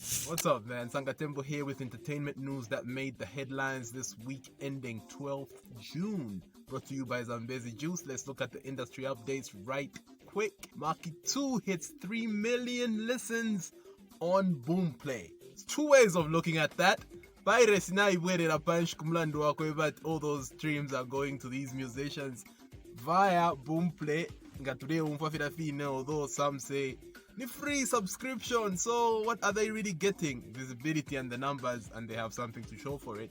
What's up, man? Sangatembo here with entertainment news that made the headlines this week ending 12th June. Brought to you by Zambezi Juice. Let's look at the industry updates right quick. Marky 2 hits 3 million listens on boomplay. It's two ways of looking at that. But all those streams are going to these musicians via boomplay. Although some say the free subscription, so what are they really getting? Visibility and the numbers, and they have something to show for it.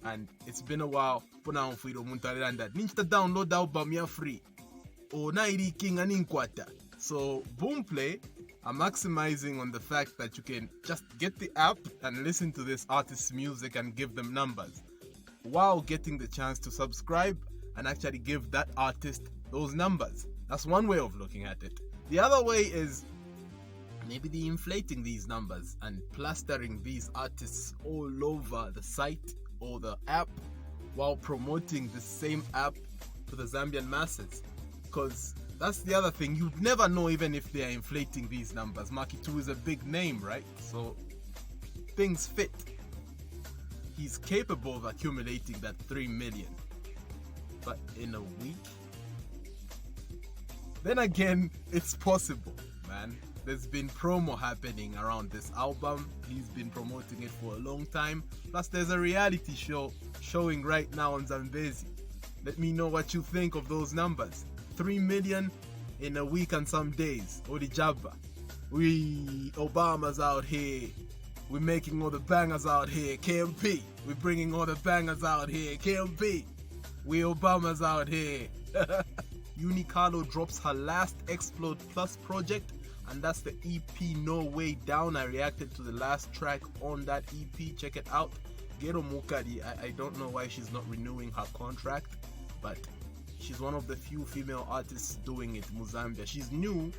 And it's been a while. Download album free. So boomplay are maximizing on the fact that you can just get the app and listen to this artist's music and give them numbers, while getting the chance to subscribe and actually give that artist those numbers. That's one way of looking at it. The other way is maybe the inflating these numbers and plastering these artists all over the site or the app while promoting the same app to the Zambian masses. Because that's the other thing, you'd never know even if they are inflating these numbers. Marky 2 is a big name, right? So things fit. He's capable of accumulating that 3 million. But in a week? Then again, it's possible, man. There's been promo happening around this album. He's been promoting it for a long time. Plus, there's a reality show showing right now on Zambezi. Let me know what you think of those numbers. 3 million in a week and some days. Olijaba. We Obama's out here. We're making all the bangers out here. KMP. We're bringing all the bangers out here. KMP. We Obama's out here. Unicalo drops her last Explode Plus project, and that's the EP No Way Down. I reacted to the last track on that EP. Check it out. Gero Mukadi, I don't know why she's not renewing her contract, but she's one of the few female artists doing it in Zambia. She's new,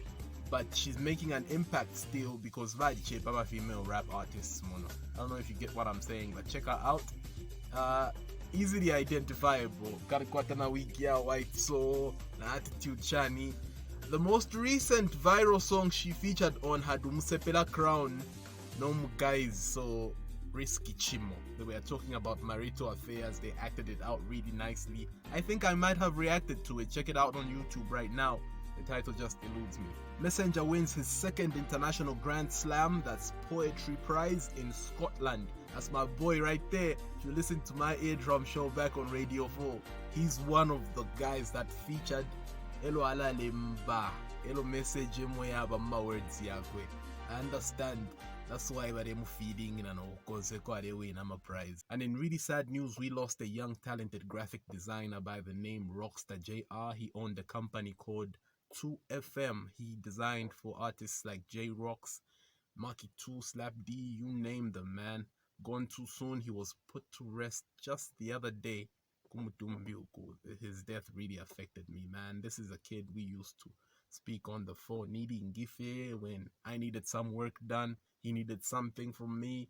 but she's making an impact still because Vadiche Baba female rap artists mono. I don't know if you get what I'm saying, but check her out. Easily identifiable. Karikwatana Wikia White So na Attitude Chani. The most recent viral song she featured on had Umusepela Crown Nom Guys, so Risky Chimo. They were talking about marital affairs. They acted it out really nicely. I think I might have reacted to it. Check it out on YouTube right now. The title just eludes me. Messenger wins his second international Grand Slam. That's Poetry Prize in Scotland. That's my boy right there. If you listen to my eardrum show back on Radio 4, he's one of the guys that featured Elo ala lemba. Elo message moya ma words yakwe. I understand. That's why we're feeding in a prize. And in really sad news, we lost a young talented graphic designer by the name Rockstar Jr. He owned a company called 2FM. He designed for artists like J-Rocks, Marky 2, Slapdee, you name them, man. Gone too soon. He was put to rest just the other day. His death really affected me, man. This is a kid we used to speak on the phone, needing Gife when I needed some work done. He needed something from me.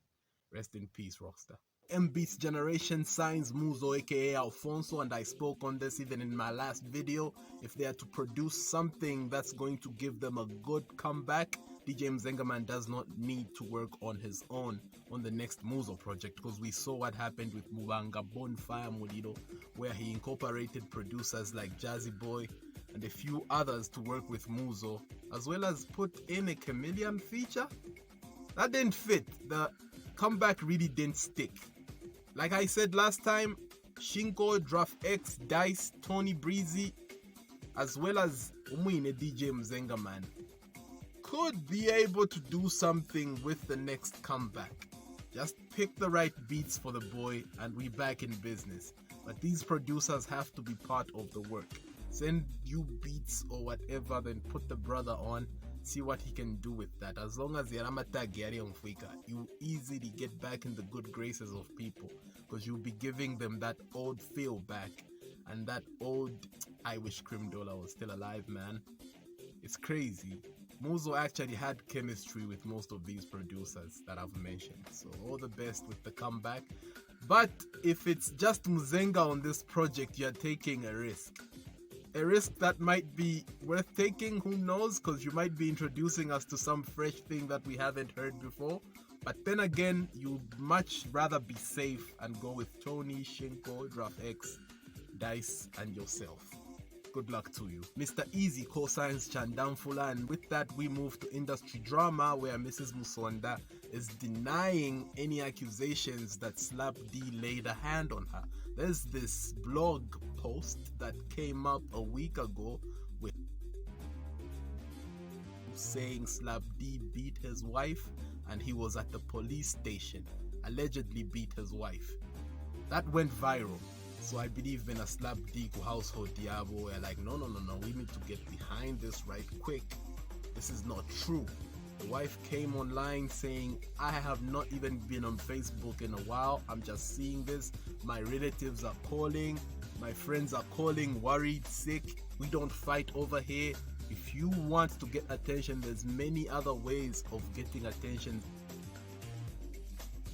Rest in peace, Rockstar. M-Beats Generation signs Muzo Aka Alphonso, and I spoke on this even in my last video. If they are to produce something that's going to give them a good comeback, DJ Mzengaman does not need to work on his own on the next Muzo project, because we saw what happened with Mubanga Bonfire Mulido, where he incorporated producers like Jazzy Boy and a few others to work with Muzo, as well as put in a chameleon feature. That didn't fit. The comeback really didn't stick. Like I said last time, Shinko, Draft X, Dice, Tony Breezy, as well as Umuine DJ Mzengaman could be able to do something with the next comeback. Just pick the right beats for the boy and we back in business. But these producers have to be part of the work. Send you beats or whatever, then put the brother on, see what he can do with that. As long as you easily get back in the good graces of people, because you'll be giving them that old feel back and that old I wish Krim Dola was still alive, man. It's crazy. Muzo actually had chemistry with most of these producers that I've mentioned, so all the best with the comeback. But if it's just Mzenga on this project, you're taking a risk. A risk that might be worth taking, who knows, because you might be introducing us to some fresh thing that we haven't heard before. But then again, you'd much rather be safe and go with Tony, Shinko, Draft X, Dice, and yourself. Good luck to you. Mr. Easy co-signs Chandamfula, and with that we move to industry drama where Mrs. Musonda is denying any accusations that Slapdee laid a hand on her. There's this blog post that came up a week ago with saying Slapdee beat his wife and he was at the police station, allegedly beat his wife. That went viral. So I believe in a Slapdee household Diabo, we're like, no, we need to get behind this right quick. This is not true. The wife came online saying, I have not even been on Facebook in a while. I'm just seeing this. My relatives are calling. My friends are calling, worried, sick. We don't fight over here. If you want to get attention, there's many other ways of getting attention.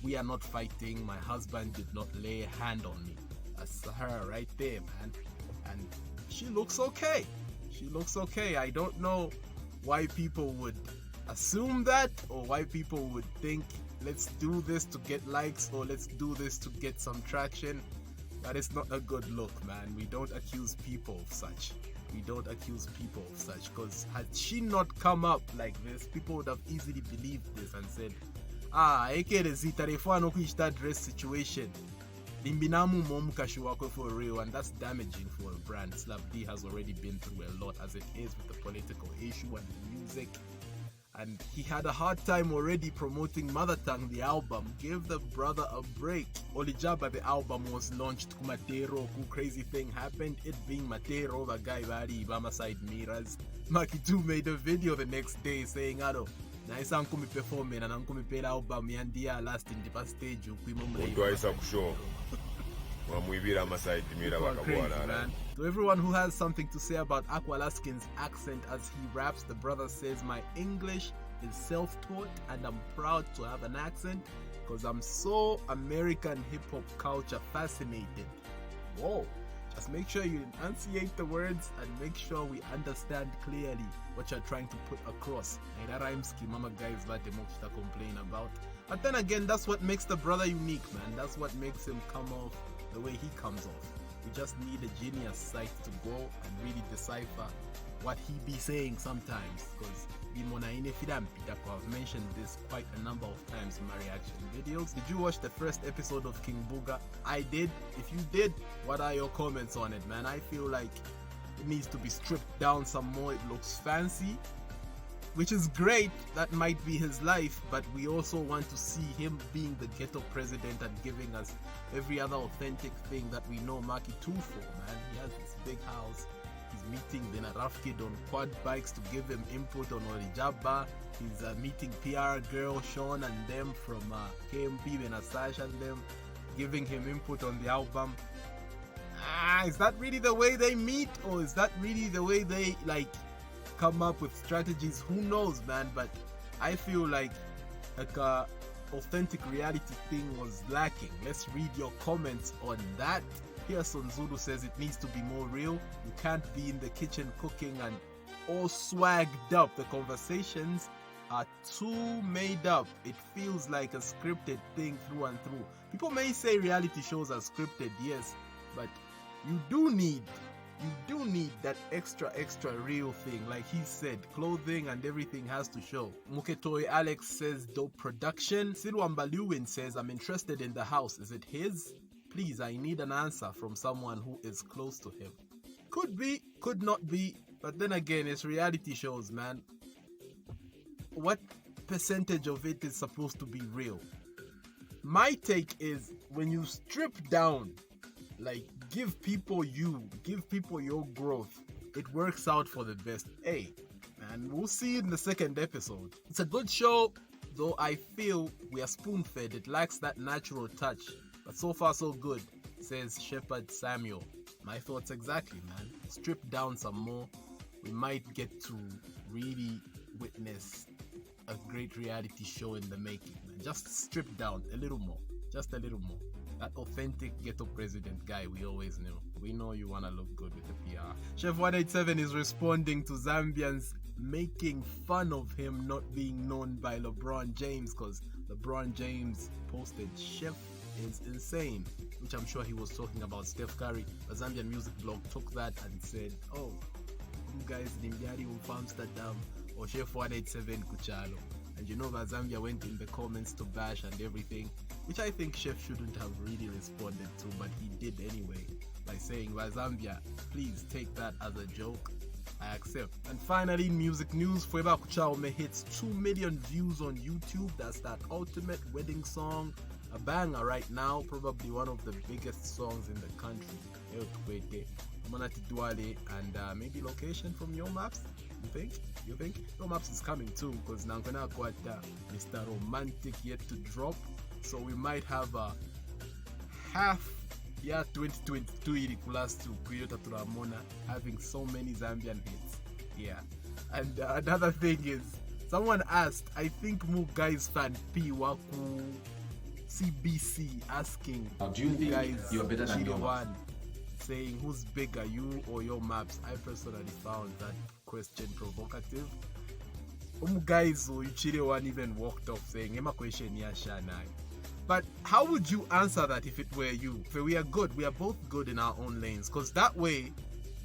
We are not fighting. My husband did not lay a hand on me. That's her right there, man. And she looks okay. She looks okay. I don't know why people would assume that, or why people would think, let's do this to get likes, or let's do this to get some traction. That is not a good look, man. We don't accuse people of such. We don't accuse people of such, because had she not come up like this, people would have easily believed this and said, that dress situation. For real, and that's damaging for a brand. Slapdee has already been through a lot as it is with the political issue and the music, and he had a hard time already promoting Mother Tongue, the album. Give the brother a break. Olijaba, the album was launched. Matero, crazy thing happened. It being Matero, the guy bari Ibama side mirrors. Marky 2 made a video the next day saying, Ado, na isa nkumi performing and nkumi pela album yandia last in the stage To everyone who has something to say about Aquila Skin's accent as he raps, the brother says, my English is self-taught and I'm proud to have an accent because I'm so American hip-hop culture fascinated. Whoa. Just make sure you enunciate the words and make sure we understand clearly what you're trying to put across. That rhymes mama guys that to complain about. But then again, that's what makes the brother unique, man. That's what makes him come off the way he comes off. We just need a genius sight to go and really decipher what he be saying sometimes, because I've mentioned this quite a number of times in my reaction videos. Did you watch the first episode of King Bugar? I did. If you did, what are your comments on it, man? I feel like it needs to be stripped down some more. It looks fancy, which is great. That might be his life, but we also want to see him being the ghetto president and giving us every other authentic thing that we know Marky 2 for, man. He has this big house. He's meeting then a rough kid on quad bikes to give him input on Olijaba. He's meeting PR girl Sean and them from KMP Benasash and them, giving him input on the album. Is that really the way they meet, or is that really the way they come up with strategies? Who knows, man? But I feel like a authentic reality thing was lacking. Let's read your comments on that. Pearson Zulu says it needs to be more real. You can't be in the kitchen cooking and all swagged up. The conversations are too made up. It feels like a scripted thing through and through. People may say reality shows are scripted, yes, but you do need that extra real thing. Like he said, clothing and everything has to show. Muketoy Alex says dope production. Silwamba Lewin says, I'm interested in the house. Is it his? Please, I need an answer from someone who is close to him. Could be, could not be, but then again, it's reality shows, man. What percentage of it is supposed to be real? My take is, when you strip down, give people your growth, it works out for the best. Hey, man, we'll see in the second episode. It's a good show, though I feel we are spoon-fed. It lacks that natural touch. But so far so good, says Shepherd Samuel. My thoughts exactly, man. Strip down some more. We might get to really witness a great reality show in the making, man. Just strip down a little more. Just a little more. That authentic ghetto president guy we always knew. We know you want to look good with the PR. Chef 187 is responding to Zambians making fun of him not being known by LeBron James, because LeBron James posted Chef is insane, which I'm sure he was talking about Steph Curry. The Zambian music blog took that and said, oh, you guys Nimjari of Amsterdam or Chef 187 Kuchalo. And you know that Zambia went in the comments to bash and everything, which I think Chef shouldn't have really responded to, but he did anyway, by saying, well, Zambia, please take that as a joke. I accept. And finally, in music news, Fueba Kuchaume hits 2 million views on YouTube. That's that ultimate wedding song. A banger right now, probably one of the biggest songs in the country. And maybe location from Your Maps? You think? Your Maps is coming too, because Nankana Kwata Mr. Romantic yet to drop. So we might have a half year 2022 ili plus to Kuyota Turamona having so many Zambian hits. Yeah. And another thing is, someone asked, I think Mu guys fan P Waku CBC asking, do you think guys you're better than Your Maps? Saying who's bigger, you or Your Maps? I personally found that question provocative. Guys, or Chile one even walked off saying, "Ema question ya shanai." But how would you answer that if it were you? If we are good, we are both good in our own lanes, because that way,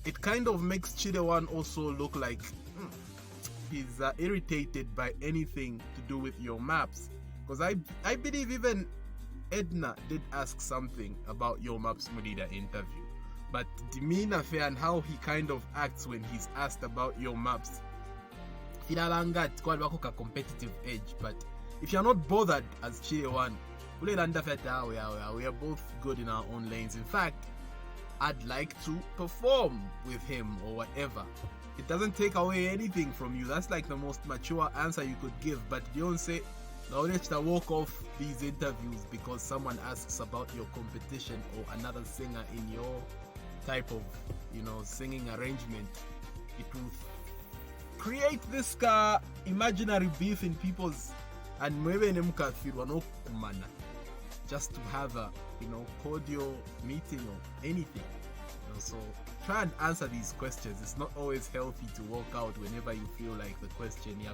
it kind of makes Chile one also look like he's irritated by anything to do with Your Maps. Because I believe even Edna did ask something about Your Maps Murida interview. But demeanor fair and how he kind of acts when he's asked about Your Maps, Finalanga quite a competitive edge. But if you're not bothered as Chile one, we are both good in our own lanes. In fact, I'd like to perform with him or whatever. It doesn't take away anything from you. That's like the most mature answer you could give. But you don't say, now let's walk off these interviews because someone asks about your competition or another singer in your type of, singing arrangement. It will create this imaginary beef in people's, and maybe just to have a cordial meeting or anything. So try and answer these questions. It's not always healthy to walk out whenever you feel like the question is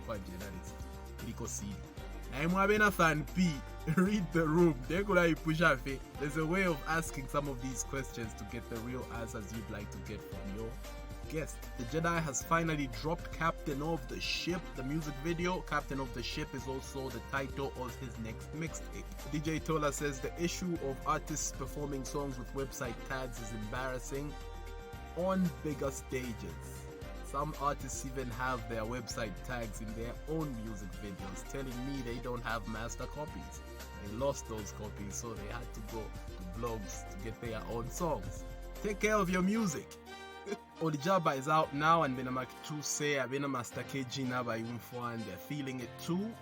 I'm a fan P. Read the room. There's a way of asking some of these questions to get the real answers you'd like to get from your guest. The Jedi has finally dropped Captain of the Ship, the music video. Captain of the Ship is also the title of his next mixtape. DJ Tola says the issue of artists performing songs with website tags is embarrassing on bigger stages. Some artists even have their website tags in their own music videos, telling me they don't have master copies. They lost those copies, so they had to go to blogs to get their own songs. Take care of your music. Olijaba is out now, and Benamaki 2 say Abena Master KG na by Unfo, and they're feeling it too.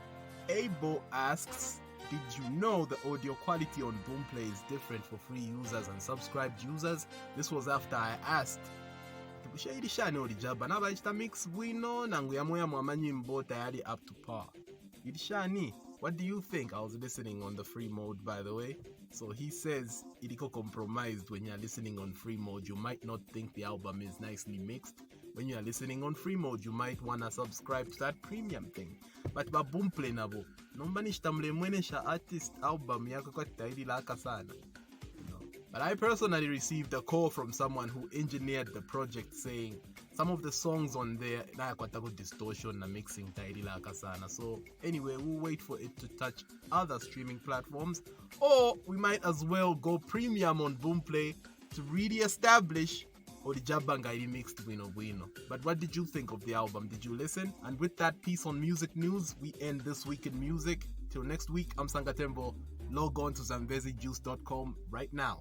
Abo asks, did you know the audio quality on Boomplay is different for free users and subscribed users? This was after I asked. Olijaba na bajita mix bwino nangu ya moya mwamanyi mbo tayari up to par. Idishani, what do you think? I was listening on the free mode, by the way. So he says, iliko compromised when you're listening on free mode. You might not think the album is nicely mixed. When you're listening on free mode, you might wanna subscribe to that premium thing. But ba Boomplay nabo, nombani shitamle mwenesha artist album yako kwa taidi laka sana. But I personally received a call from someone who engineered the project saying some of the songs on there na kwatago distortion na mixing taidi la kasana. So anyway, we'll wait for it to touch other streaming platforms, or we might as well go premium on Boomplay to really establish Olijaba ngairi mixed Bwino. But what did you think of the album? Did you listen? And with that piece on music news, we end this week in music. Till next week, I'm Sangatembo. Log on to ZambeziJuice.com right now.